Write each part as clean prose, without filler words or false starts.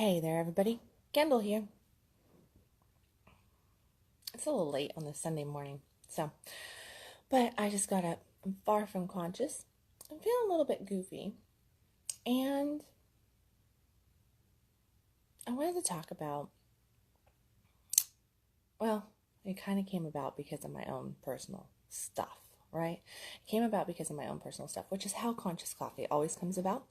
Hey there, everybody. Kendall here. It's a little late on this Sunday morning, but I just got up. I'm far from conscious. I'm feeling a little bit goofy, and I wanted to talk about, well, it kind of came about because of my own personal stuff, right? It came about because of my own personal stuff, which is how Conscious Coffee always comes about.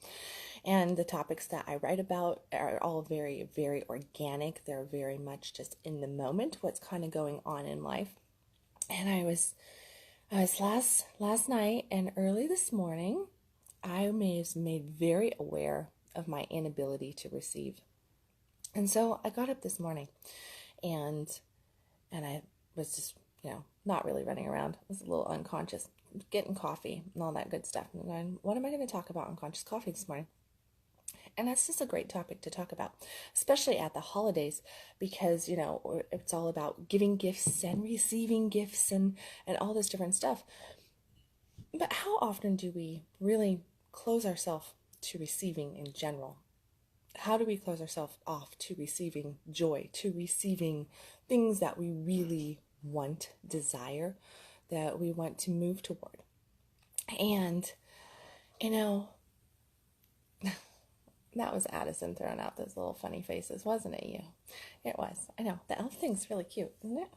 And the topics that I write about are all very, very organic. They're very much just in the moment, what's kind of going on in life. And I was last night and early this morning, I was made very aware of my inability to receive. And so I got up this morning and I was just, not really running around. I was a little unconscious, getting coffee and all that good stuff. And going, what am I going to talk about on Conscious Coffee this morning? And that's just a great topic to talk about, especially at the holidays, because, it's all about giving gifts and receiving gifts and all this different stuff. But how often do we really close ourselves to receiving in general? How do we close ourselves off to receiving joy, to receiving things that we really want, desire, that we want to move toward? And, that was Addison throwing out those little funny faces, wasn't it, you? It was. I know. The elf thing's really cute, isn't it?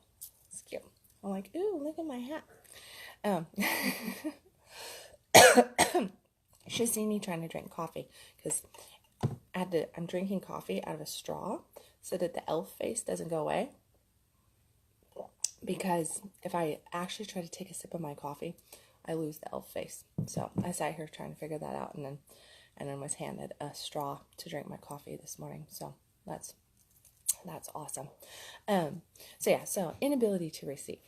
It's cute. I'm like, ooh, look at my hat. You should see me trying to drink coffee, because I'm drinking coffee out of a straw so that the elf face doesn't go away. Because if I actually try to take a sip of my coffee, I lose the elf face. So I sat here trying to figure that out, and then was handed a straw to drink my coffee this morning. So that's awesome. So inability to receive.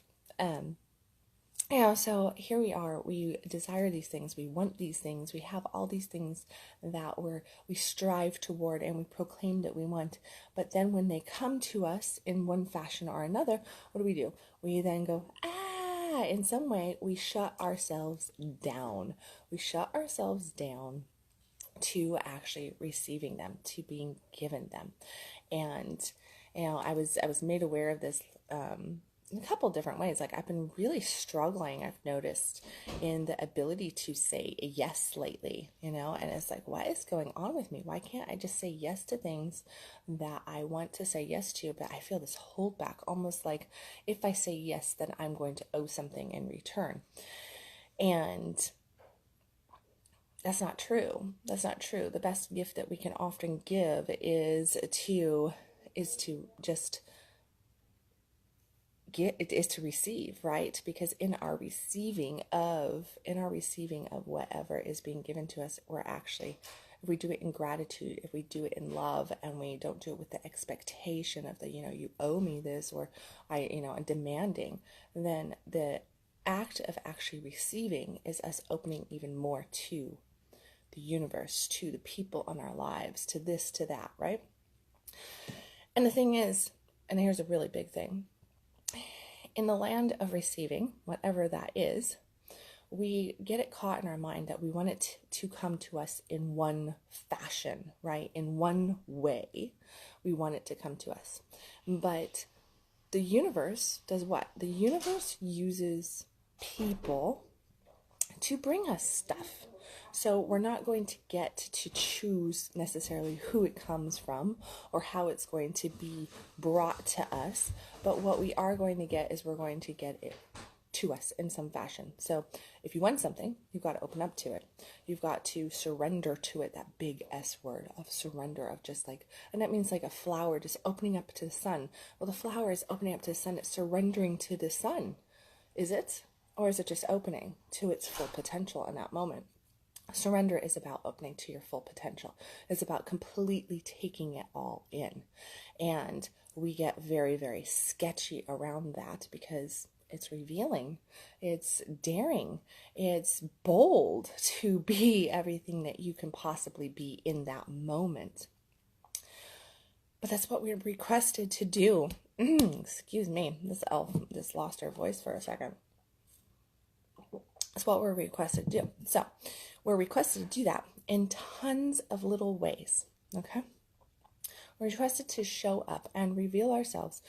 So here we are. We desire these things. We want these things. We have all these things that we strive toward and we proclaim that we want. But then when they come to us in one fashion or another, what do? We then go, in some way, we shut ourselves down. We shut ourselves down to actually receiving them, to being given them. And, I was made aware of this, in a couple different ways. Like, I've been really struggling, I've noticed, in the ability to say yes lately, and it's like, what is going on with me? Why can't I just say yes to things that I want to say yes to? But I feel this holdback, almost like if I say yes, then I'm going to owe something in return. And that's not true. That's not true. The best gift that we can often give is to just to receive, right? Because in our receiving of whatever is being given to us, we're actually, if we do it in gratitude, if we do it in love, and we don't do it with the expectation of you owe me this, or I'm demanding, then the act of actually receiving is us opening even more to the universe, to the people in our lives, to this, to that, right? And the thing is, and here's a really big thing, in the land of receiving, whatever that is, we get it caught in our mind that we want it to come to us in one fashion, right? In one way, we want it to come to us. But the universe does what? The universe uses people to bring us stuff. So we're not going to get to choose necessarily who it comes from or how it's going to be brought to us. But what we are going to get is we're going to get it to us in some fashion. So if you want something, you've got to open up to it. You've got to surrender to it, that big S word of surrender, of just like, and that means like a flower just opening up to the sun. Well, the flower is opening up to the sun. It's surrendering to the sun. Is it? Or is it just opening to its full potential in that moment? Surrender is about opening to your full potential. It's about completely taking it all in. And we get very, very sketchy around that because it's revealing, it's daring, it's bold to be everything that you can possibly be in that moment. But that's what we're requested to do. Excuse me, this elf just lost her voice for a second. That's what we're requested to do. So we're requested to do that in tons of little ways, okay? We're trusted to show up and reveal ourselves,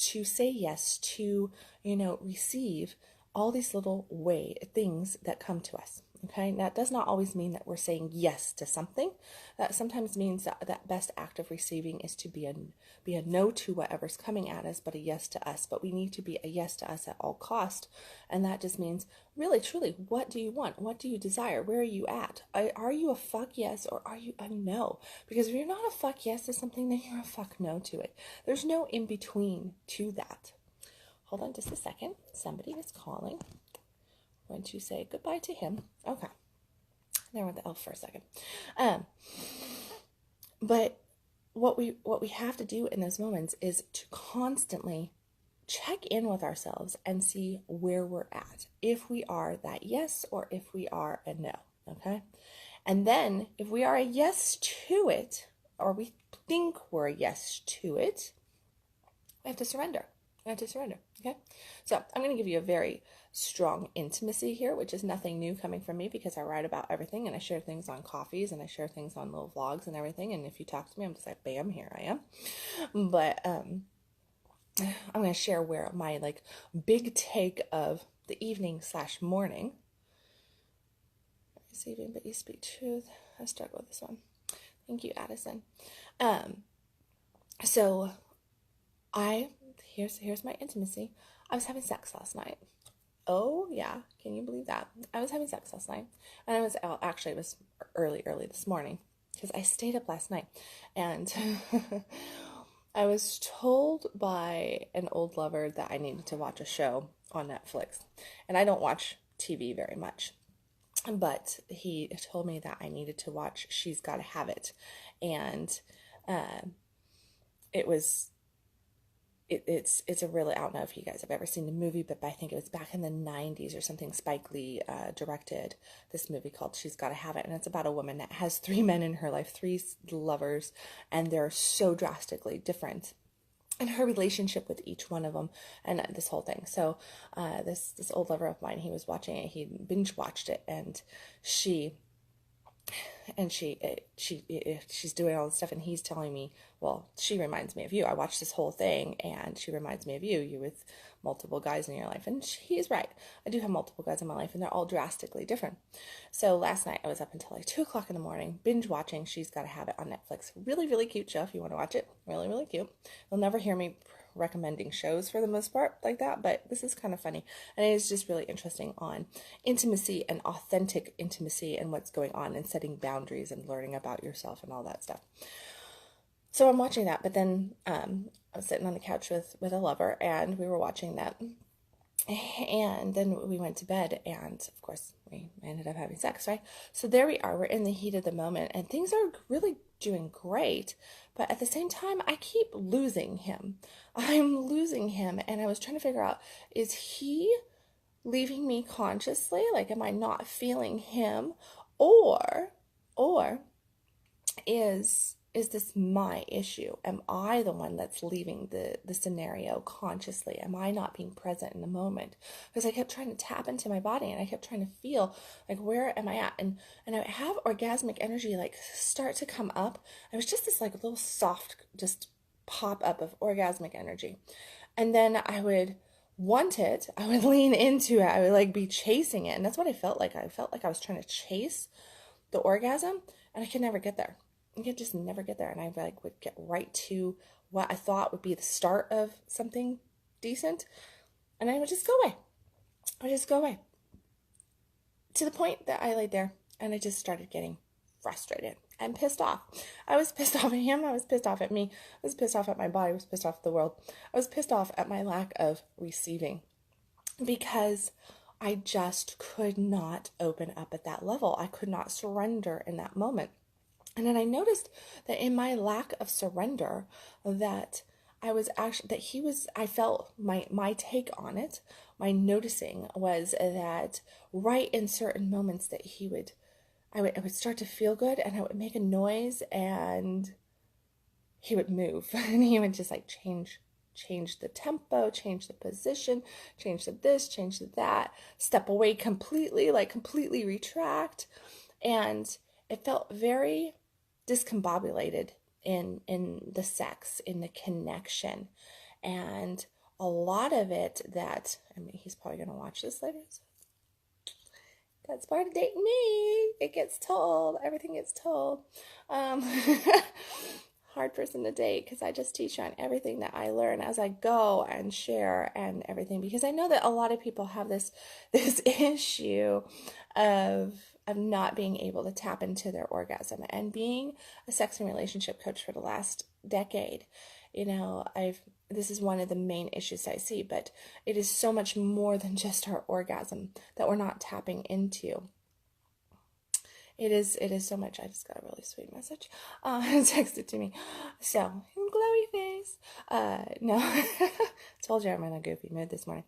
to say yes, to, receive all these little things that come to us. Okay, now that does not always mean that we're saying yes to something. That sometimes means that best act of receiving is to be a no to whatever's coming at us, but a yes to us. But we need to be a yes to us at all cost, and that just means really, truly, what do you want? What do you desire? Where are you at? Are you a fuck yes or are you a no? Because if you're not a fuck yes to something, then you're a fuck no to it. There's no in between to that. Hold on just a second. Somebody is calling. I'm going to say goodbye to him. Okay. There went the elf for a second. But what we have to do in those moments is to constantly check in with ourselves and see where we're at. If we are that yes or if we are a no. Okay. And then if we are a yes to it, or we think we're a yes to it, we have to surrender. Okay? So I'm going to give you a very strong intimacy here, which is nothing new coming from me because I write about everything and I share things on coffees and I share things on little vlogs and everything. And if you talk to me, I'm just like, bam, here I am. But I'm going to share where my big take of the evening/morning. Receiving, but you speak truth. I struggle with this one. Thank you, Addison. So here's my intimacy. I was having sex last night. Oh yeah, can you believe that? I was having sex last night, and it was early this morning because I stayed up last night, and I was told by an old lover that I needed to watch a show on Netflix, and I don't watch TV very much, but he told me that I needed to watch She's Gotta Have It, and it's a really, I don't know if you guys have ever seen the movie, but I think it was back in the 90s or something. Spike Lee directed this movie called She's Gotta Have It, and it's about a woman that has 3 men in her life, 3 lovers, and they're so drastically different in her relationship with each one of them, and this whole thing. So this old lover of mine, he was watching it, he binge watched it, and she's doing all this stuff, and he's telling me, well, she reminds me of you. I watched this whole thing, and she reminds me of you with multiple guys in your life. And he's right. I do have multiple guys in my life, and they're all drastically different. So last night, I was up until 2 o'clock in the morning, binge watching She's Gotta Have It on Netflix. Really, really cute show if you want to watch it. Really, really cute. You'll never hear me recommending shows for the most part like that, but this is kind of funny, and it is just really interesting on intimacy and authentic intimacy and what's going on and setting boundaries and learning about yourself and all that stuff. So I'm watching that, but then I was sitting on the couch with a lover, and we were watching that, and then we went to bed, and of course we ended up having sex, right? So there we are, we're in the heat of the moment, and things are really doing great, but at the same time I keep losing him. I'm losing him, and I was trying to figure out, is he leaving me consciously? Like, am I not feeling him, or is this my issue? Am I the one that's leaving the scenario consciously? Am I not being present in the moment? Because I kept trying to tap into my body, and I kept trying to feel like, where am I at? And I have orgasmic energy start to come up. It was just this little soft just pop up of orgasmic energy. And then I would want it. I would lean into it. I would be chasing it. And that's what I felt like. I felt like I was trying to chase the orgasm, and I could never get there. I could just never get there, and I would get right to what I thought would be the start of something decent, and I would just go away. I would just go away. To the point that I laid there, and I just started getting frustrated and pissed off. I was pissed off at him. I was pissed off at me. I was pissed off at my body. I was pissed off at the world. I was pissed off at my lack of receiving, because I just could not open up at that level. I could not surrender in that moment. And then I noticed that in my lack of surrender, that I felt my take on it, my noticing was that right in certain moments that I would start to feel good, and I would make a noise, and he would move, and he would just change the tempo, change the position, change the this, change the that, step away completely, completely retract. And it felt very discombobulated in the sex, in the connection. And a lot of it that, I mean, he's probably going to watch this later. So that's part of dating me. It gets told. Everything gets told. Hard person to date because I just teach on everything that I learn as I go and share and everything, because I know that a lot of people have this issue of not being able to tap into their orgasm. And being a sex and relationship coach for the last decade, you know, this is one of the main issues I see, but it is so much more than just our orgasm that we're not tapping into. It is so much. I just got a really sweet message texted to me. So, glowy face. No, told you I'm in a goofy mood this morning.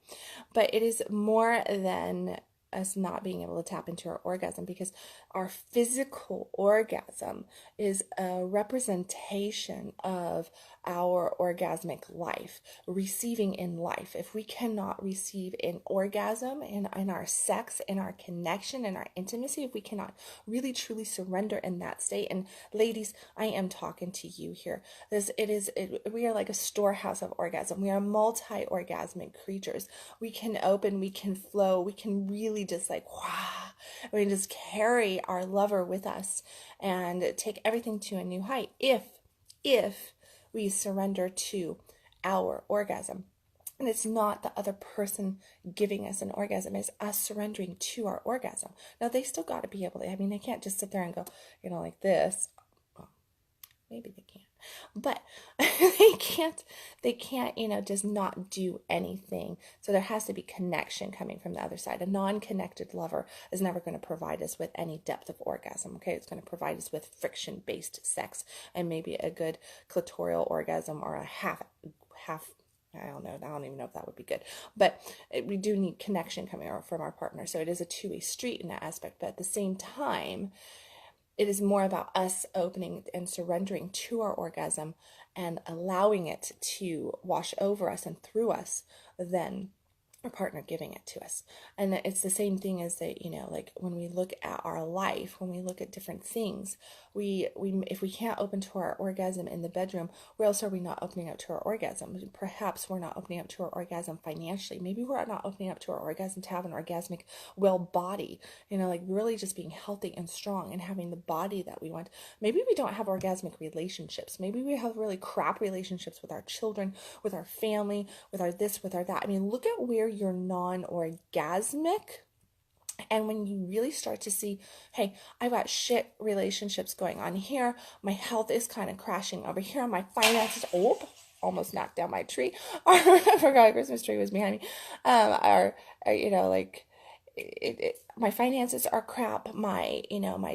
But it is more than us not being able to tap into our orgasm, because our physical orgasm is a representation of our orgasmic life, receiving in life. If we cannot receive in orgasm, in our sex, in our connection, in our intimacy, if we cannot really truly surrender in that state, and ladies, I am talking to you here. We are like a storehouse of orgasm. We are multi-orgasmic creatures. We can open, we can flow, we can really just like, wow, we can just carry our lover with us and take everything to a new height if we surrender to our orgasm. And it's not the other person giving us an orgasm, it's us surrendering to our orgasm. Now, they still got to be able to, I mean, they can't just sit there and go, you know, like this. Well, maybe they can, but they can't, you know, just not do anything. So there has to be connection coming from the other side. A non-connected lover is never going to provide us with any depth of orgasm, okay? It's going to provide us with friction-based sex and maybe a good clitoral orgasm or a half, I don't know. I don't even know if that would be good. But we do need connection coming from our partner. So it is a two-way street in that aspect. But at the same time, it is more about us opening and surrendering to our orgasm and allowing it to wash over us and through us than our partner giving it to us. And it's the same thing as that, you know, like when we look at our life, when we look at different things, we if we can't open to our orgasm in the bedroom, where else are we not opening up to our orgasm? Perhaps we're not opening up to our orgasm financially. Maybe we're not opening up to our orgasm to have an orgasmic well body, you know, like really just being healthy and strong and having the body that we want. Maybe we don't have orgasmic relationships. Maybe we have really crap relationships with our children, with our family, with our this, with our that. I mean, look at where you're non-orgasmic. And when you really start to see, hey, I've got shit relationships going on here. My health is kind of crashing over here. My finances, almost knocked down my tree. I forgot a Christmas tree was behind me. You know, like, my finances are crap. My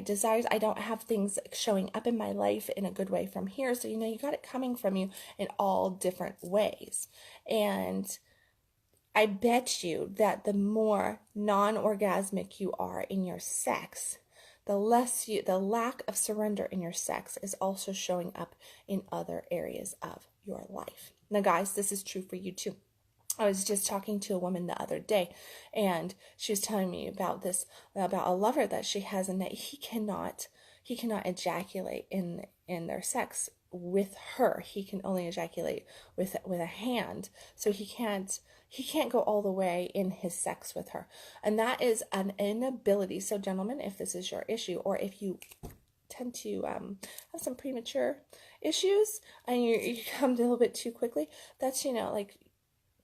desires, I don't have things showing up in my life in a good way from here. So, you know, you got it coming from you in all different ways. And I bet you that the more non-orgasmic you are in your sex, the lack of surrender in your sex is also showing up in other areas of your life. Now, guys, this is true for you too. I was just talking to a woman the other day, and she was telling me about a lover that she has, and that he cannot ejaculate in their sex with her. He can only ejaculate with a hand, so he can't go all the way in his sex with her, and that is an inability. So, gentlemen, if this is your issue, or if you tend to have some premature issues and you come a little bit too quickly, that's, you know, like,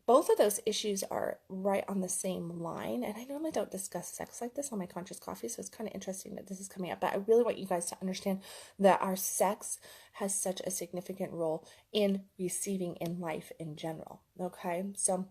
both of those issues are right on the same line. And I normally don't discuss sex like this on my Conscious Coffee, so it's kind of interesting that this is coming up. But I really want you guys to understand that our sex has such a significant role in receiving in life in general. Okay, so,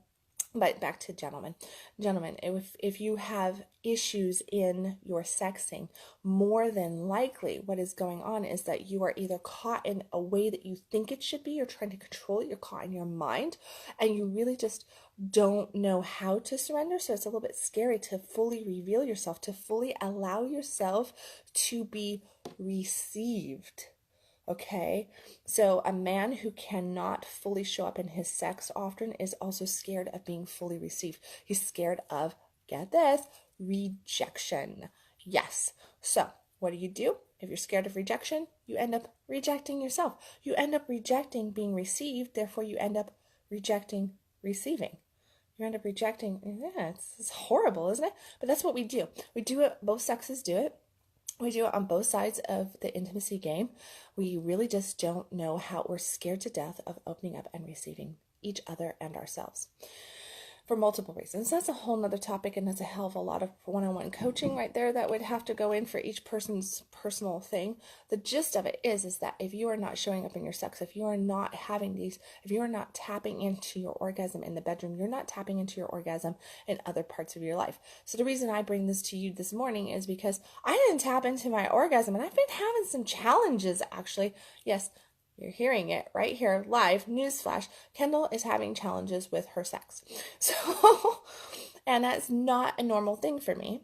but back to gentlemen, if you have issues in your sexing, more than likely what is going on is that you are either caught in a way that you think it should be, you're trying to control it, you're caught in your mind, and you really just don't know how to surrender. So it's a little bit scary to fully reveal yourself, to fully allow yourself to be received. Okay, so a man who cannot fully show up in his sex often is also scared of being fully received. He's scared of, get this, rejection. Yes. So what do? If you're scared of rejection, you end up rejecting yourself. You end up rejecting being received, therefore you end up rejecting receiving. You end up rejecting, it's horrible, isn't it? But that's what we do. We do it, both sexes do it. We do it on both sides of the intimacy game. We really just don't know how we're scared to death of opening up and receiving each other and ourselves for multiple reasons. That's a whole nother topic, and that's a hell of a lot of one-on-one coaching right there that would have to go in for each person's personal thing. The gist of it is that if you are not showing up in your sex, if you are not having these, if you are not tapping into your orgasm in the bedroom, you're not tapping into your orgasm in other parts of your life. So the reason I bring this to you this morning is because I didn't tap into my orgasm, and I've been having some challenges, actually. Yes, you're hearing it right here live. Newsflash. Kendall is having challenges with her sex. So, and that's not a normal thing for me.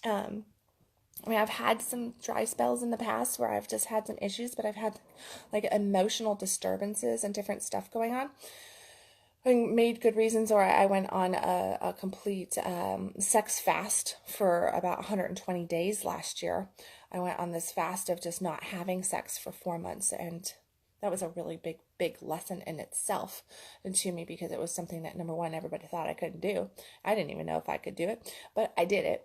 I've had some dry spells in the past where I've just had some issues, but I've had like emotional disturbances and different stuff going on. I made good reasons, or I went on a complete sex fast for about 120 days last year. I went on this fast of just not having sex for 4 months, and that was a really big lesson in itself and to me, because it was something that, number one, everybody thought I couldn't do. I didn't even know if I could do it, but I did it.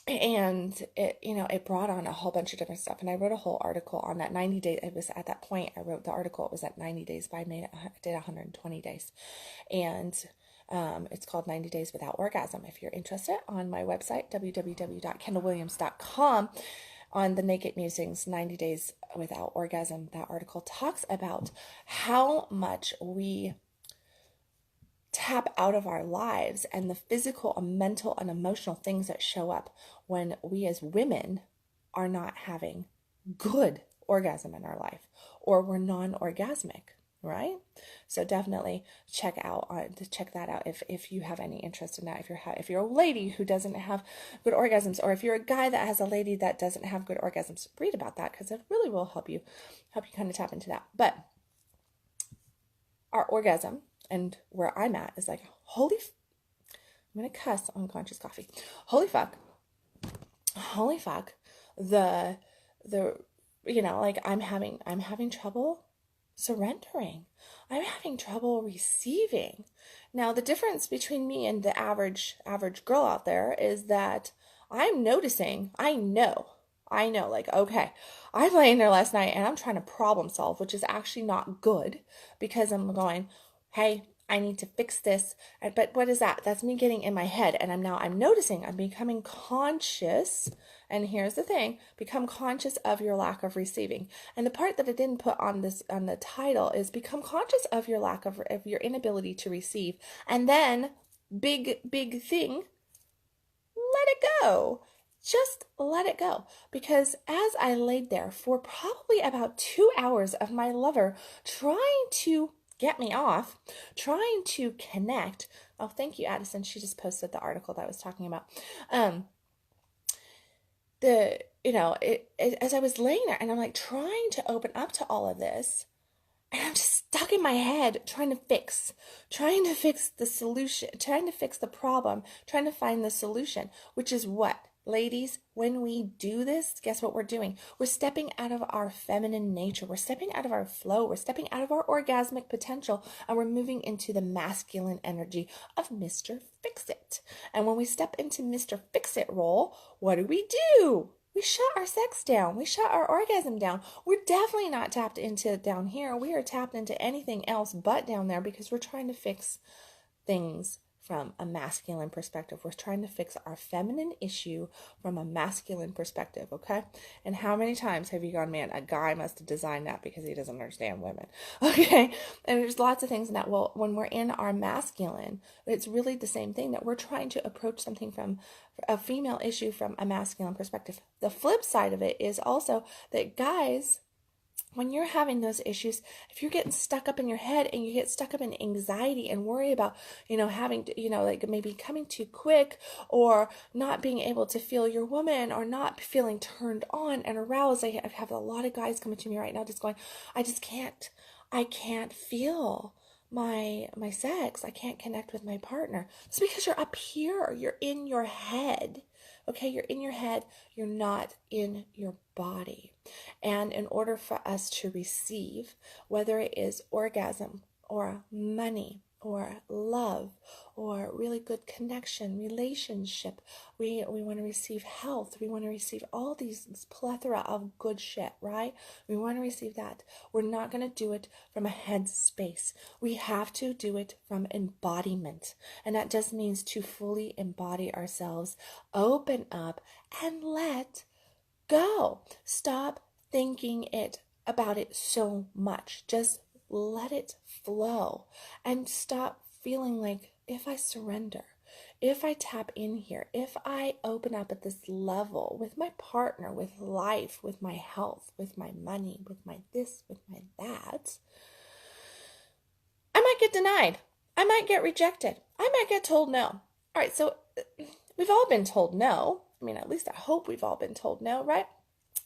And it brought on a whole bunch of different stuff. And I wrote a whole article on that 90 days. It was at that point, I wrote the article. It was at 90 days, but I did 120 days. And it's called 90 Days Without Orgasm. If you're interested, on my website, www.kendallwilliams.com, on the Naked Musings, 90 Days Without Orgasm, that article talks about how much we tap out of our lives and the physical and mental and emotional things that show up when we as women are not having good orgasm in our life, or we're non-orgasmic, right? So definitely check that out if you have any interest in that. If you're a lady who doesn't have good orgasms, or if you're a guy that has a lady that doesn't have good orgasms, read about that, because it really will help you kind of tap into that. But our orgasm, and where I'm at, is like, I'm gonna cuss on Conscious Coffee. Holy fuck, the like I'm having trouble surrendering. I'm having trouble receiving. Now, the difference between me and the average girl out there is that I'm noticing, I know, like, okay, I'm laying there last night and I'm trying to problem solve, which is actually not good, because I'm going, hey, I need to fix this. But what is that? That's me getting in my head. And I'm noticing, I'm becoming conscious. And here's the thing, become conscious of your lack of receiving. And the part that I didn't put on the title is become conscious of your lack of your inability to receive. And then big thing, let it go. Just let it go. Because as I laid there for probably about 2 hours of my lover trying to get me off, trying to connect. Oh, thank you, Addison. She just posted the article that I was talking about. As I was laying there and I'm like trying to open up to all of this, and I'm just stuck in my head trying to fix the solution, trying to fix the problem, trying to find the solution, which is what? Ladies, when we do this, guess what we're doing? We're stepping out of our feminine nature. We're stepping out of our flow. We're stepping out of our orgasmic potential, and we're moving into the masculine energy of Mr. Fixit. And when we step into Mr. Fixit role, what do? We shut our sex down. We shut our orgasm down. We're definitely not tapped into down here. We are tapped into anything else but down there, because we're trying to fix things from a masculine perspective. We're trying to fix our feminine issue from a masculine perspective, okay? And how many times have you gone, man, a guy must have designed that because he doesn't understand women, okay? And there's lots of things in that. Well, when we're in our masculine, it's really the same thing, that we're trying to approach something from a female issue from a masculine perspective. The flip side of it is also that guys, when you're having those issues, if you're getting stuck up in your head and you get stuck up in anxiety and worry about, having to, like maybe coming too quick, or not being able to feel your woman, or not feeling turned on and aroused. I have a lot of guys coming to me right now just going, I can't feel my sex, I can't connect with my partner. It's because you're up here, you're in your head. Okay, you're in your head, you're not in your body. And in order for us to receive, whether it is orgasm or money or love or really good connection, relationship, we want to receive health, we want to receive all these plethora of good shit, right? We want to receive that. We're not going to do it from a head space. We have to do it from embodiment. And that just means to fully embody ourselves, open up and let go. Stop thinking about it so much. Just let it flow and stop feeling like, if I surrender, if I tap in here, if I open up at this level with my partner, with life, with my health, with my money, with my this, with my that, I might get denied. I might get rejected. I might get told no. All right, so we've all been told no. I mean, at least I hope we've all been told no, right?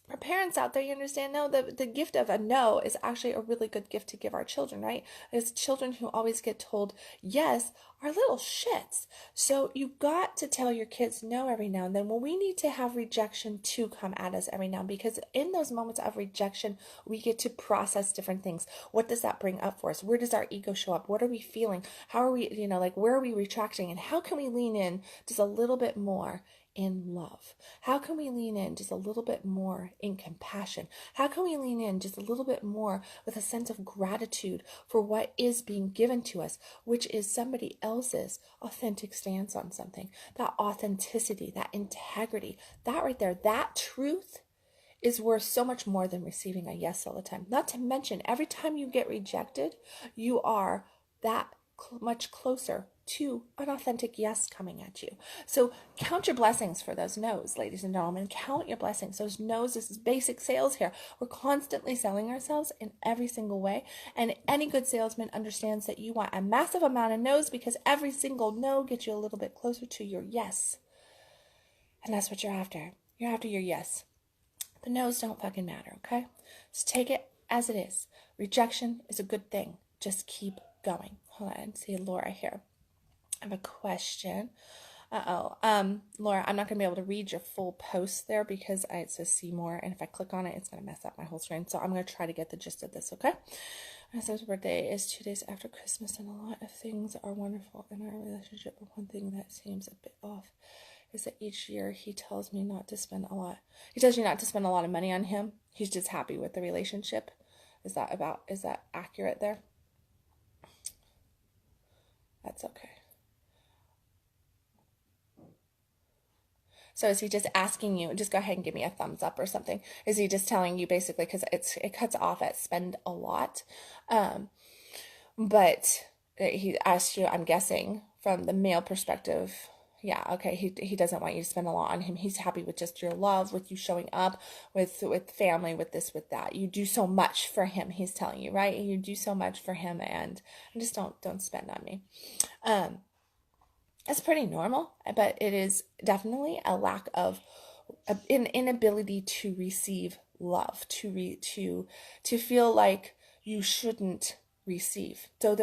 For parents out there, you understand, no, the gift of a no is actually a really good gift to give our children, right? Because children who always get told yes are little shits. So you've got to tell your kids no every now and then. Well, we need to have rejection to come at us every now and then, because in those moments of rejection, we get to process different things. What does that bring up for us? Where does our ego show up? What are we feeling? How are we, where are we retracting? And how can we lean in just a little bit more in love? How can we lean in just a little bit more in compassion? How can we lean in just a little bit more with a sense of gratitude for what is being given to us, which is somebody else's authentic stance on something? That authenticity, that integrity, that right there, that truth is worth so much more than receiving a yes all the time. Not to mention, every time you get rejected, you are that much closer to an authentic yes coming at you. So count your blessings for those no's, ladies and gentlemen. Count your blessings. Those no's, this is basic sales here. We're constantly selling ourselves in every single way. And any good salesman understands that you want a massive amount of no's, because every single no gets you a little bit closer to your yes. And that's what you're after. You're after your yes. The no's don't fucking matter, okay? Just take it as it is. Rejection is a good thing. Just keep going. Hold on, see Laura here. I have a question. Laura, I'm not going to be able to read your full post there because it says see more, and if I click on it, it's going to mess up my whole screen. So I'm going to try to get the gist of this, okay? My son's birthday is 2 days after Christmas, and a lot of things are wonderful in our relationship, but one thing that seems a bit off is that each year he tells me not to spend a lot. He tells you not to spend a lot of money on him. He's just happy with the relationship. Is that accurate there? That's okay. So is he just asking you, just go ahead and give me a thumbs up or something? Is he just telling you basically, because it cuts off at spend a lot, but he asked you, I'm guessing, from the male perspective, yeah, okay, he doesn't want you to spend a lot on him. He's happy with just your love, with you showing up, with family, with this, with that. You do so much for him, he's telling you, right? You do so much for him, and just don't spend on me. It's pretty normal, but it is definitely a lack of an inability to receive love, to feel like you shouldn't receive. So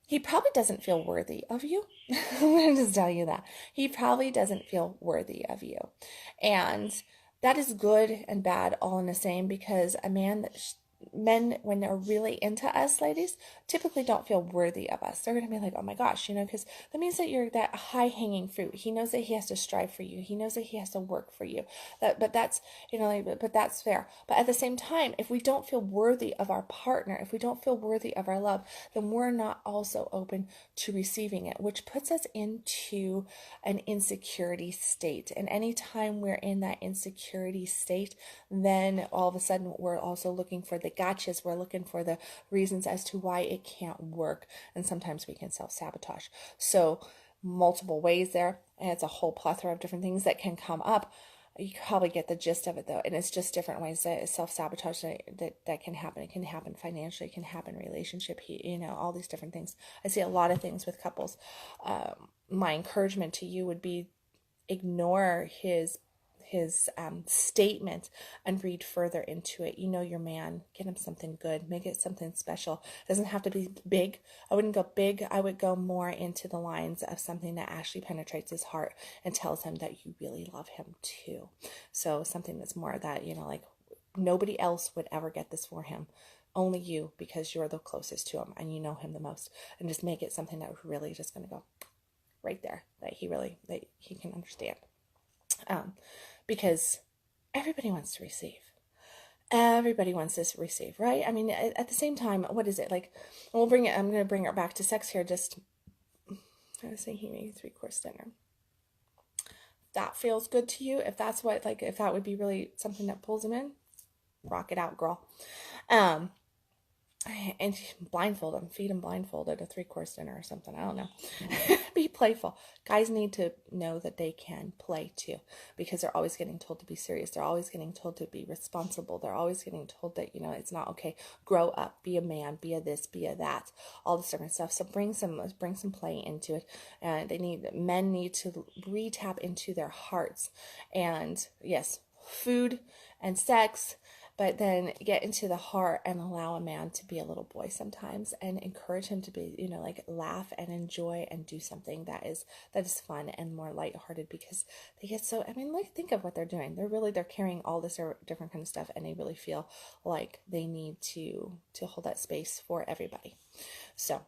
he probably doesn't feel worthy of you. I'm going to just tell you that. He probably doesn't feel worthy of you. And that is good and bad all in the same, because men, when they're really into us, ladies, typically don't feel worthy of us. They're going to be like, oh my gosh, because that means that you're that high-hanging fruit. He knows that he has to strive for you. He knows that he has to work for you. But that's, but that's fair. But at the same time, if we don't feel worthy of our partner, if we don't feel worthy of our love, then we're not also open to receiving it, which puts us into an insecurity state. And anytime we're in that insecurity state, then all of a sudden we're also looking for the gotchas. We're looking for the reasons as to why it can't work. And sometimes we can self-sabotage. So multiple ways there. And it's a whole plethora of different things that can come up. You probably get the gist of it though. And it's just different ways that self-sabotage that can happen. It can happen financially. It can happen relationship. All these different things. I see a lot of things with couples. My encouragement to you would be ignore his his statement and read further into it. You know your man. Get him something good. Make it something special. It doesn't have to be big. I wouldn't go big. I would go more into the lines of something that actually penetrates his heart and tells him that you really love him too. So something that's more that, like nobody else would ever get this for him. Only you, because you're the closest to him and you know him the most. And just make it something that really just going to go right there, that he can understand. Because everybody wants to receive. Everybody wants to receive, right? I mean, at the same time, what is it? Like, I'm going to bring it back to sex here. I was thinking maybe 3-course dinner. That feels good to you. If that's what, if that would be really something that pulls him in, rock it out, girl. And blindfold them, feed them blindfolded, a 3-course dinner or something. I don't know. Be playful. Guys need to know that they can play too, because they're always getting told to be serious. They're always getting told to be responsible. They're always getting told that, it's not okay. Grow up, be a man, be a this, be a that, all this different stuff. So bring some play into it. And men need to re-tap into their hearts. And yes, food and sex, but then get into the heart and allow a man to be a little boy sometimes, and encourage him to be, laugh and enjoy and do something that is fun and more lighthearted, because they get so, think of what they're doing. They're carrying all this different kind of stuff, and they really feel like they need to hold that space for everybody. So,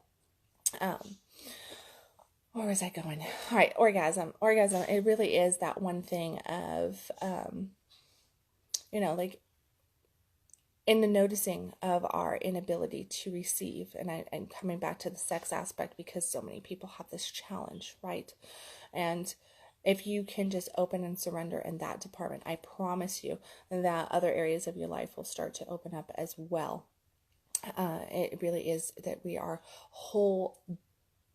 where was I going? All right, orgasm. It really is that one thing of, in the noticing of our inability to receive, and coming back to the sex aspect, because so many people have this challenge, right? And if you can just open and surrender in that department, I promise you that other areas of your life will start to open up as well. It really is that we are whole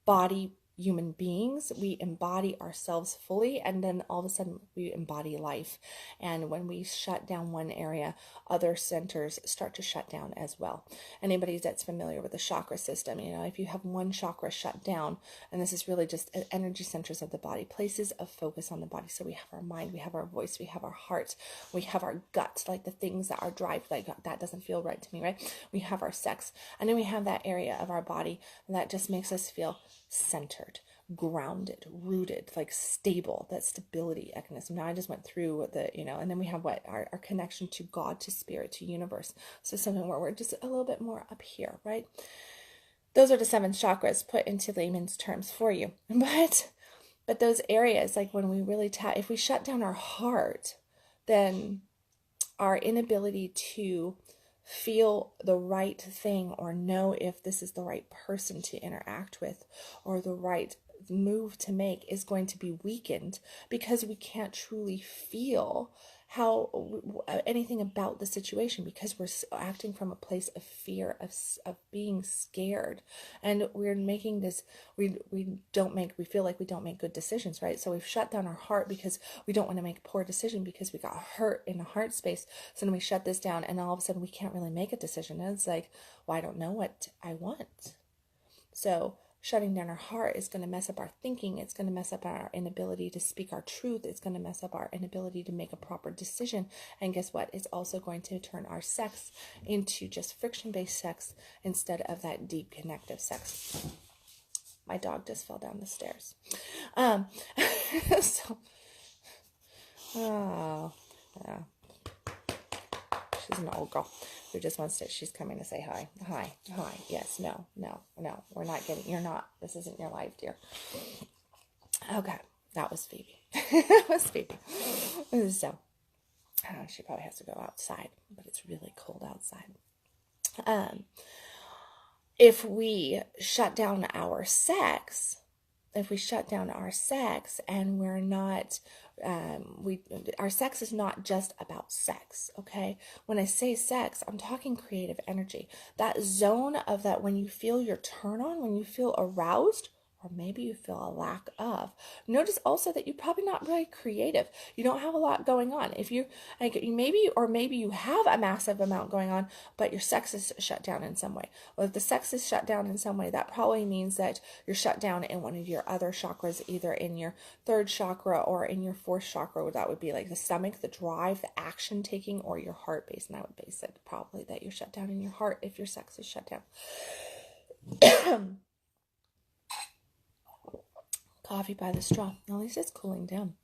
body human beings. We embody ourselves fully, and then all of a sudden we embody life. And when we shut down one area, other centers start to shut down as well. Anybody that's familiar with the chakra system, if you have one chakra shut down, and this is really just energy centers of the body, places of focus on the body. So we have our mind, we have our voice, we have our heart, we have our gut, like the things that are drive, like that doesn't feel right to me, right? We have our sex, and then we have that area of our body that just makes us feel centered, grounded, rooted, like stable, that stability mechanism. Now I just went through and then we have our connection to God, to spirit, to universe. So something where we're just a little bit more up here, right? Those are the 7 chakras put into layman's terms for you. But those areas, like when we really if we shut down our heart, then our inability to feel the right thing, or know if this is the right person to interact with, or the right move to make, is going to be weakened, because we can't truly feel anything about the situation, because we're acting from a place of fear, of being scared, and we're making this, we feel like we don't make good decisions, right? So we've shut down our heart because we don't want to make a poor decision, because we got hurt in the heart space. So then we shut this down, and all of a sudden we can't really make a decision, and it's like, well, I don't know what I want. So shutting down our heart is going to mess up our thinking. It's going to mess up our inability to speak our truth. It's going to mess up our inability to make a proper decision. And guess what? It's also going to turn our sex into just friction-based sex instead of that deep connective sex. My dog just fell down the stairs. Yeah. She's an old girl who just wants to, she's coming to say hi. Hi. Yes, no. This isn't your life, dear. Okay. That was Phoebe. So, she probably has to go outside, but it's really cold outside. If we shut down our sex, and we're not, our sex is not just about sex, okay? When I say sex, I'm talking creative energy. That zone of that, when you feel your turn on, when you feel aroused, or maybe you feel a lack of. Notice also that you're probably not very creative. You don't have a lot going on. If you, like, maybe you have a massive amount going on, but your sex is shut down in some way. Well, if the sex is shut down in some way, that probably means that you're shut down in one of your other chakras, either in your third chakra or in your fourth chakra. That would be like the stomach, the drive, the action taking, or your heart base. And I would base it probably that you're shut down in your heart if your sex is shut down. Coffee by the straw. At least it's cooling down.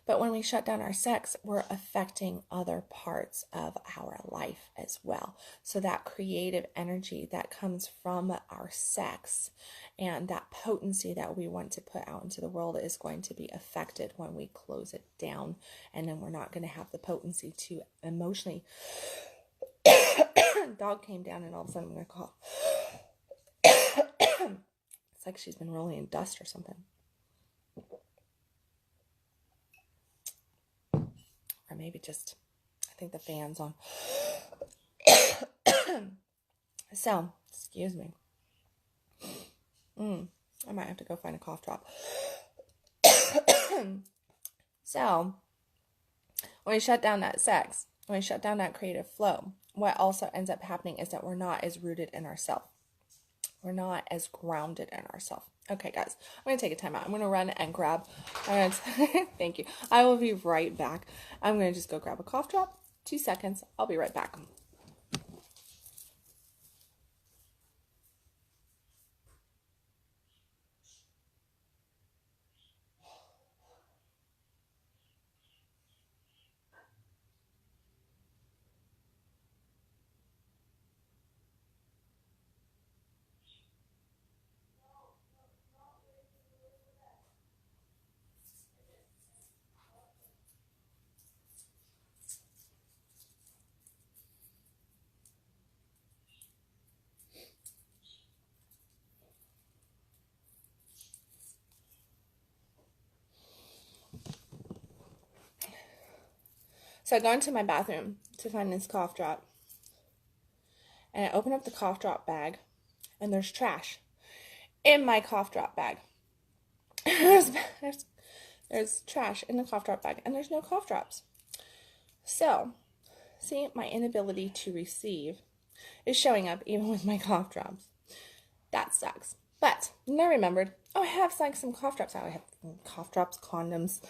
But when we shut down our sex, we're affecting other parts of our life as well. So that creative energy that comes from our sex and that potency that we want to put out into the world is going to be affected when we close it down. And then we're not going to have the potency to emotionally. Dog came down and all of a sudden I'm going to cough. It's like she's been rolling in dust or something. Or maybe just, I think the fan's on. So, excuse me. I might have to go find a cough drop. So, when we shut down that sex, when we shut down that creative flow, what also ends up happening is that we're not as rooted in ourselves. We're not as grounded in ourselves. Okay, guys, I'm going to take a time out. I'm going to run and grab. Thank you. I will be right back. I'm going to just go grab a cough drop. 2 seconds. I'll be right back. So I go into my bathroom to find this cough drop. And I open up the cough drop bag. And there's trash in my cough drop bag. there's trash in the cough drop bag. And there's no cough drops. So, see, my inability to receive is showing up even with my cough drops. That sucks. But then I remembered, I have like some cough drops. I have cough drops, condoms,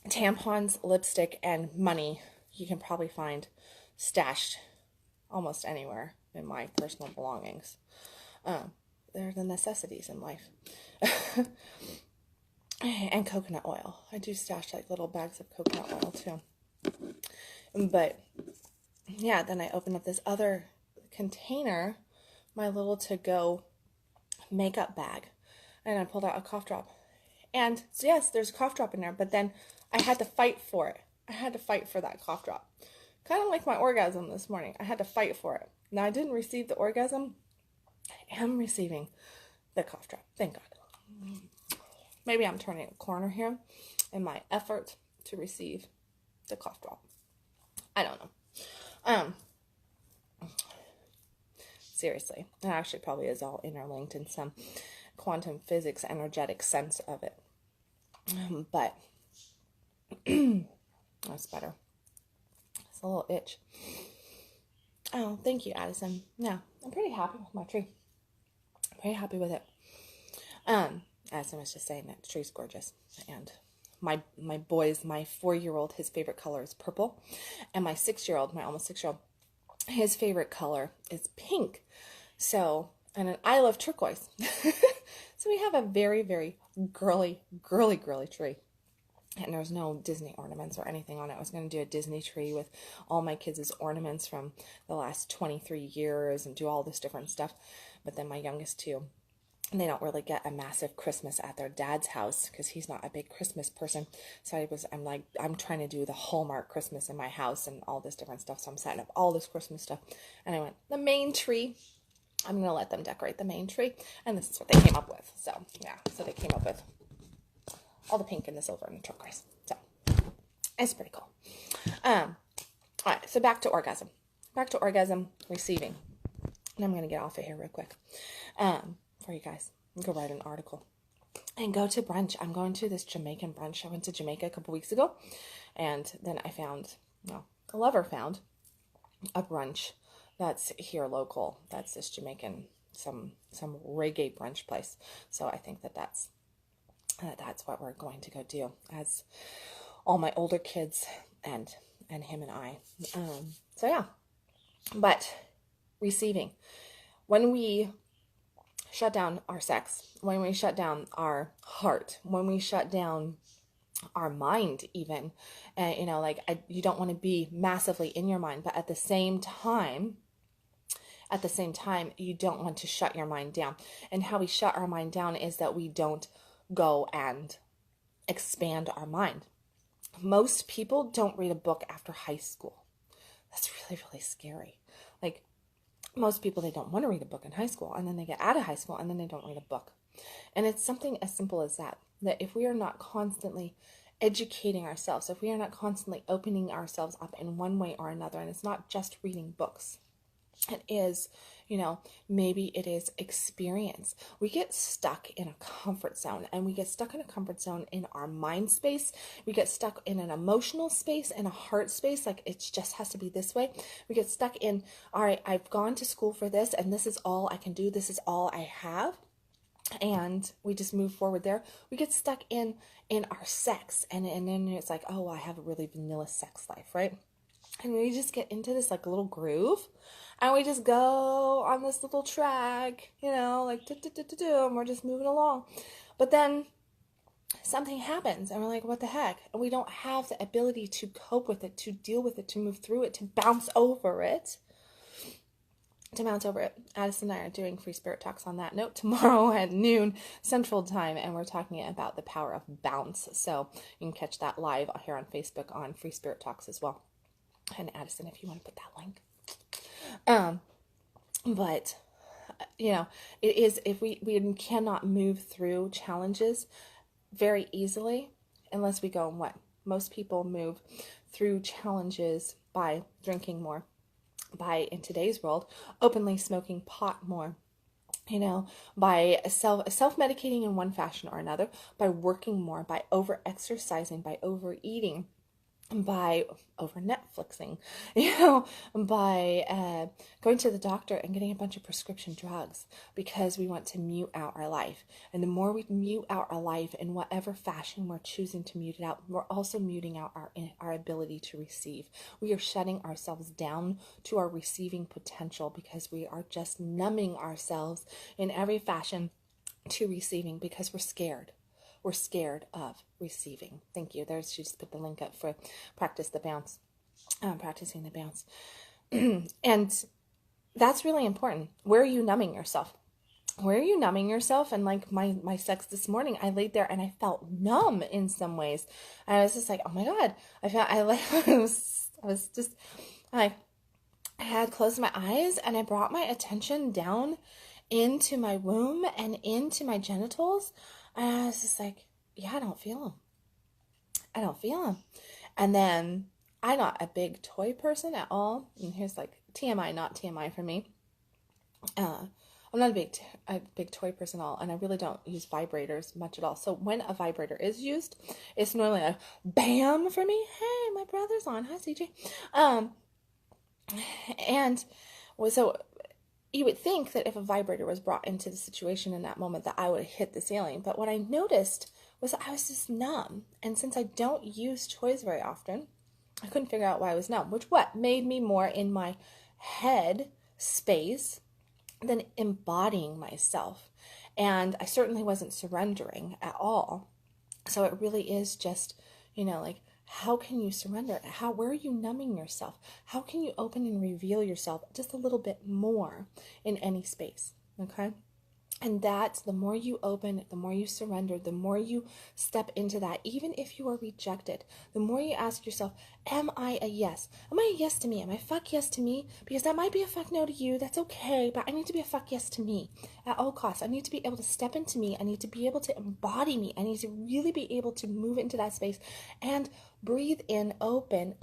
tampons, lipstick, and money. You can probably find stashed almost anywhere in my personal belongings. They're the necessities in life. And coconut oil. I do stash like little bags of coconut oil too. But yeah, then I opened up this other container, my little to-go makeup bag, and I pulled out a cough drop. And so yes, there's a cough drop in there, but then I had to fight for it. I had to fight for that cough drop. Kind of like my orgasm this morning. I had to fight for it. Now, I didn't receive the orgasm. I am receiving the cough drop. Thank God. Maybe I'm turning a corner here in my effort to receive the cough drop. I don't know. Seriously. It actually probably is all interlinked in some quantum physics energetic sense of it. But that's better. It's a little itch. Oh, thank you, Addison. Yeah, I'm pretty happy with my tree. Pretty happy with it. Addison was just saying that the tree's gorgeous. And my boys, my 4-year-old, his favorite color is purple. And my 6-year-old, my almost 6-year-old, his favorite color is pink. So, and I love turquoise. So we have a very, very girly tree. And there's no Disney ornaments or anything on it. I was going to do a Disney tree with all my kids' ornaments from the last 23 years and do all this different stuff. But then my youngest two, they don't really get a massive Christmas at their dad's house because he's not a big Christmas person. So I'm trying to do the Hallmark Christmas in my house and all this different stuff. So I'm setting up all this Christmas stuff. And I went, the main tree, I'm going to let them decorate the main tree. And this is what they came up with. So, yeah. So they came up with all the pink and the silver and the turquoise. So, it's pretty cool. All right. So back to orgasm. Back to orgasm receiving. And I'm going to get off of here real quick. for you guys. Go write an article and go to brunch. I'm going to this Jamaican brunch. I went to Jamaica a couple weeks ago, and then I found, well, a lover found a brunch that's here local. That's this Jamaican, some reggae brunch place. So I think that's what we're going to go do as all my older kids and him and I. So yeah, but receiving. When we shut down our sex, when we shut down our heart, when we shut down our mind even, and you don't want to be massively in your mind, but at the same time, you don't want to shut your mind down. And how we shut our mind down is that we don't go and expand our mind. Most people don't read a book after high school. That's really, really scary. Like, most people, they don't want to read a book in high school, and then they get out of high school, and then they don't read a book. And it's something as simple as that if we are not constantly educating ourselves, if we are not constantly opening ourselves up in one way or another, and it's not just reading books, it is, maybe it is experience. We get stuck in a comfort zone, and we get stuck in a comfort zone in our mind space. We get stuck in an emotional space and a heart space. Like, it just has to be this way. We get stuck in, all right, I've gone to school for this, and this is all I can do. This is all I have. And we just move forward there. We get stuck in our sex, and then it's like, oh, I have a really vanilla sex life, right? And we just get into this like little groove, and we just go on this little track, like and we're just moving along. But then something happens, and we're like, what the heck? And we don't have the ability to cope with it, to deal with it, to move through it, to bounce over it. Addison and I are doing free spirit talks on that note tomorrow at noon Central Time, and we're talking about the power of bounce. So you can catch that live here on Facebook on Free Spirit Talks as well. And Addison, if you want to put that link. But it is, if we cannot move through challenges very easily unless we go and what? Most people move through challenges by drinking more, by, in today's world, openly smoking pot more, by self-medicating in one fashion or another, by working more, by over-exercising, by overeating, by over Netflixing, by going to the doctor and getting a bunch of prescription drugs because we want to mute out our life. And the more we mute out our life in whatever fashion we're choosing to mute it out, we're also muting out our ability to receive. We are shutting ourselves down to our receiving potential because we are just numbing ourselves in every fashion to receiving because we're scared. We're scared of receiving. Thank you. She just put the link up for practicing the bounce. And that's really important. Where are you numbing yourself? Where are you numbing yourself? And like my sex this morning, I laid there and I felt numb in some ways. I was just like, oh my God. I had closed my eyes and I brought my attention down into my womb and into my genitals. And I was just like, yeah, I don't feel them. And then I'm not a big toy person at all. And here's like TMI, not TMI for me. I'm not a big toy person at all. And I really don't use vibrators much at all. So when a vibrator is used, it's normally a bam for me. Hey, my brother's on. Hi, CJ. So you would think that if a vibrator was brought into the situation in that moment that I would have hit the ceiling. But what I noticed was that I was just numb. And since I don't use toys very often, I couldn't figure out why I was numb, which made me more in my head space than embodying myself. And I certainly wasn't surrendering at all. So it really is just, how can you surrender? Where are you numbing yourself? How can you open and reveal yourself just a little bit more in any space? Okay. And that the more you open, the more you surrender, the more you step into that, even if you are rejected, the more you ask yourself, am I a yes? Am I a yes to me? Am I a fuck yes to me? Because that might be a fuck no to you. That's okay. But I need to be a fuck yes to me at all costs. I need to be able to step into me. I need to be able to embody me. I need to really be able to move into that space and breathe in, open,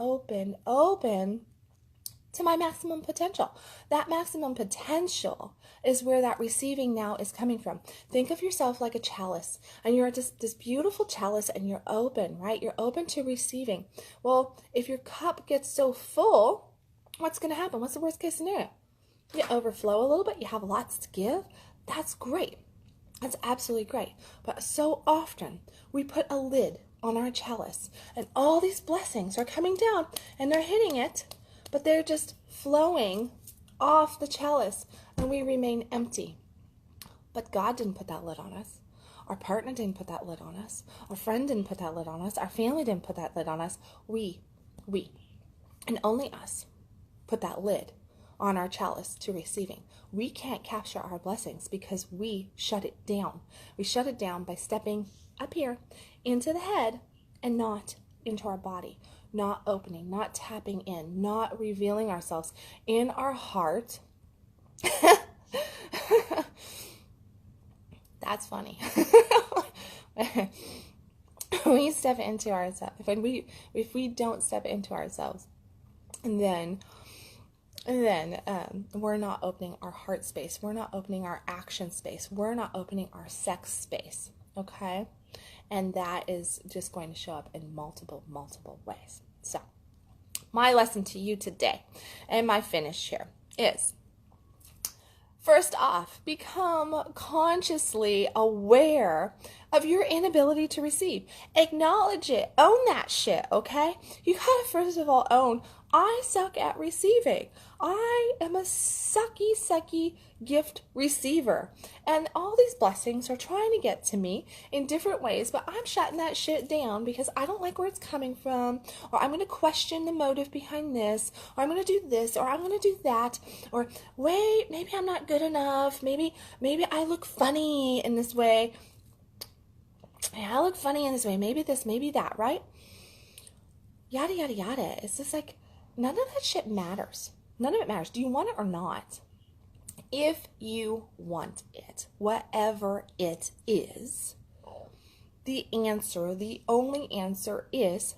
to my maximum potential. That maximum potential is where that receiving now is coming from. Think of yourself like a chalice, and you're just this beautiful chalice, and you're open, right? You're open to receiving. Well, if your cup gets so full, what's going to happen? What's the worst case scenario? You overflow a little bit, you have lots to give. That's great. That's absolutely great. But so often we put a lid on our chalice, and all these blessings are coming down and they're hitting it, but they're just flowing off the chalice, and we remain empty. But God didn't put that lid on us. Our partner didn't put that lid on us. Our friend didn't put that lid on us. Our family didn't put that lid on us. We, and only us put that lid on our chalice to receiving. We can't capture our blessings because we shut it down. We shut it down by stepping up here into the head and not into our body, not opening, not tapping in, not revealing ourselves in our heart. That's funny. We step into ourselves. If we don't step into ourselves, then we're not opening our heart space. We're not opening our action space. We're not opening our sex space. Okay? And that is just going to show up in multiple ways. So, my lesson to you today, and my finish here, is, first off, become consciously aware of your inability to receive. Acknowledge it. Own that shit, okay? You gotta first of all own, I suck at receiving. I am a sucky gift receiver. And all these blessings are trying to get to me in different ways, but I'm shutting that shit down because I don't like where it's coming from, or I'm going to question the motive behind this, or I'm going to do this, or I'm going to do that, or wait, maybe I'm not good enough. Maybe I look funny in this way. Yeah, I look funny in this way. Maybe this, maybe that, right? Yada, yada, yada. It's just like, none of that shit matters. None of it matters. Do you want it or not? If you want it, whatever it is, the only answer is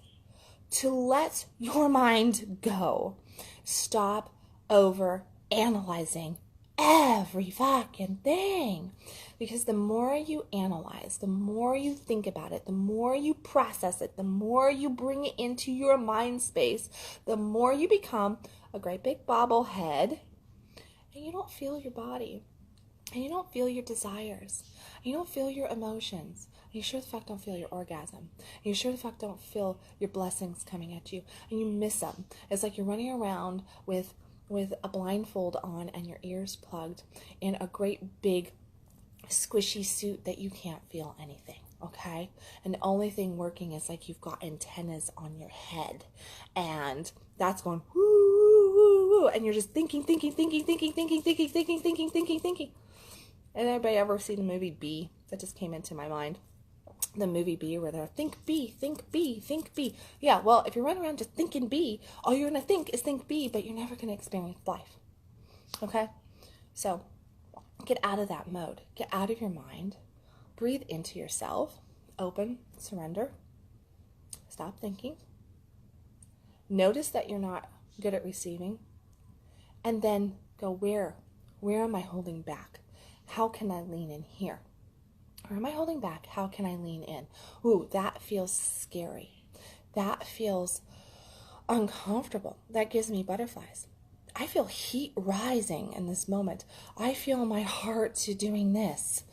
to let your mind go. Stop over analyzing every fucking thing. Because the more you analyze, the more you think about it, the more you process it, the more you bring it into your mind space, the more you become a great big bobblehead, and you don't feel your body, and you don't feel your desires, and you don't feel your emotions, and you sure the fuck don't feel your orgasm, and you sure the fuck don't feel your blessings coming at you, and you miss them. It's like you're running around with a blindfold on and your ears plugged in a great big squishy suit that you can't feel anything, okay? And the only thing working is like you've got antennas on your head, and that's going whoo, whoo, whoo, and you're just thinking. And anybody ever seen the movie Bee? That just came into my mind. The movie Bee, where they're think B. Yeah, well, if you're running around just thinking B, all you're going to think is think B, but you're never going to experience life. Okay? So, get out of that mode. Get out of your mind. Breathe into yourself. Open. Surrender. Stop thinking. Notice that you're not good at receiving. And then go, where am I holding back? How can I lean in here? Or am I holding back? How can I lean in? Ooh, that feels scary. That feels uncomfortable. That gives me butterflies. I feel heat rising in this moment. I feel my heart doing this.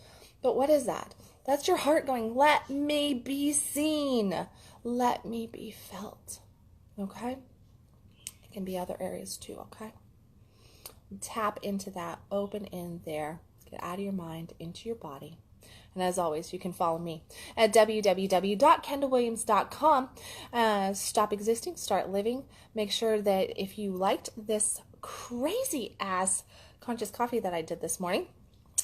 But what is that? That's your heart going, let me be seen. Let me be felt. Okay? It can be other areas too, okay? Tap into that. Open in there. Get out of your mind, into your body. And as always, you can follow me at www.kendallwilliams.com. Stop existing, start living. Make sure that if you liked this crazy ass conscious coffee that I did this morning,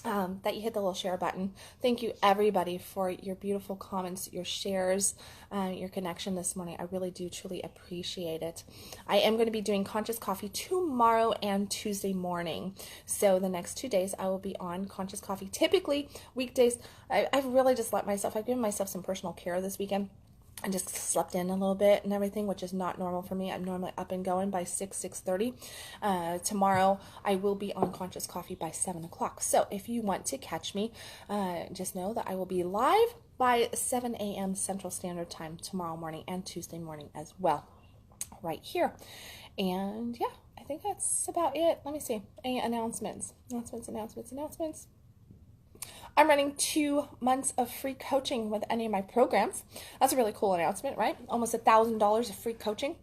that you hit the little share button. Thank you everybody for your beautiful comments, your shares, your connection this morning. I really do truly appreciate it. I am going to be doing conscious coffee tomorrow and Tuesday morning. So the next 2 days I will be on conscious coffee. Typically weekdays, I've really just I've given myself some personal care this weekend. I just slept in a little bit and everything, which is not normal for me. I'm normally up and going by 6:30. Tomorrow I will be on Conscious Coffee by 7 o'clock. So if you want to catch me, just know that I will be live by 7 a.m. Central Standard Time tomorrow morning and Tuesday morning as well, right here. And yeah, I think that's about it. Let me see. Any announcements? Announcements. I'm running 2 months of free coaching with any of my programs. That's a really cool announcement, right? Almost $1,000 of free coaching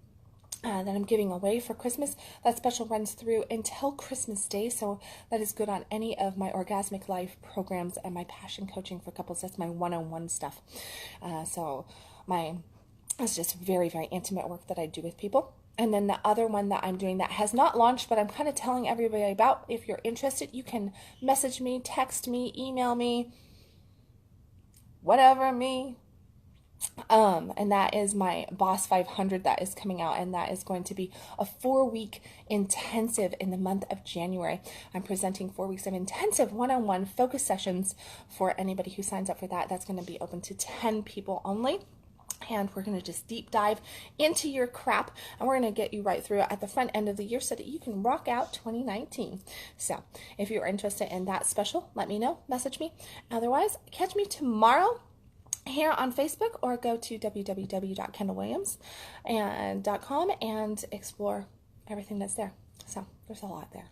that I'm giving away for Christmas. That special runs through until Christmas Day, so that is good on any of my Orgasmic Life programs and my passion coaching for couples. That's my one-on-one stuff. It's just very, very intimate work that I do with people. And then the other one that I'm doing that has not launched, but I'm kind of telling everybody about. If you're interested, you can message me, text me, email me, whatever me. And that is my Boss 500 that is coming out, and that is going to be a 4-week intensive in the month of January. I'm presenting 4 weeks of intensive one-on-one focus sessions for anybody who signs up for that. That's going to be open to 10 people only. And we're going to just deep dive into your crap, and we're going to get you right through it at the front end of the year so that you can rock out 2019. So if you're interested in that special, let me know, message me. Otherwise, catch me tomorrow here on Facebook, or go to www.kendallwilliams.com and explore everything that's there. So there's a lot there.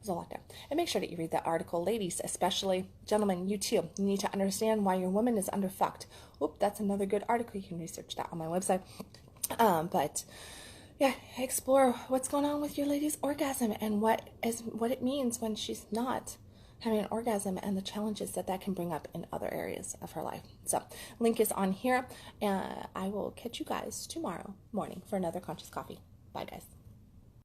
And make sure that you read that article. Ladies, especially, gentlemen, you too. You need to understand why your woman is underfucked. Oop, that's another good article. You can research that on my website. But yeah, explore what's going on with your lady's orgasm and what it means when she's not having an orgasm, and the challenges that can bring up in other areas of her life. So link is on here, and I will catch you guys tomorrow morning for another Conscious Coffee. Bye, guys.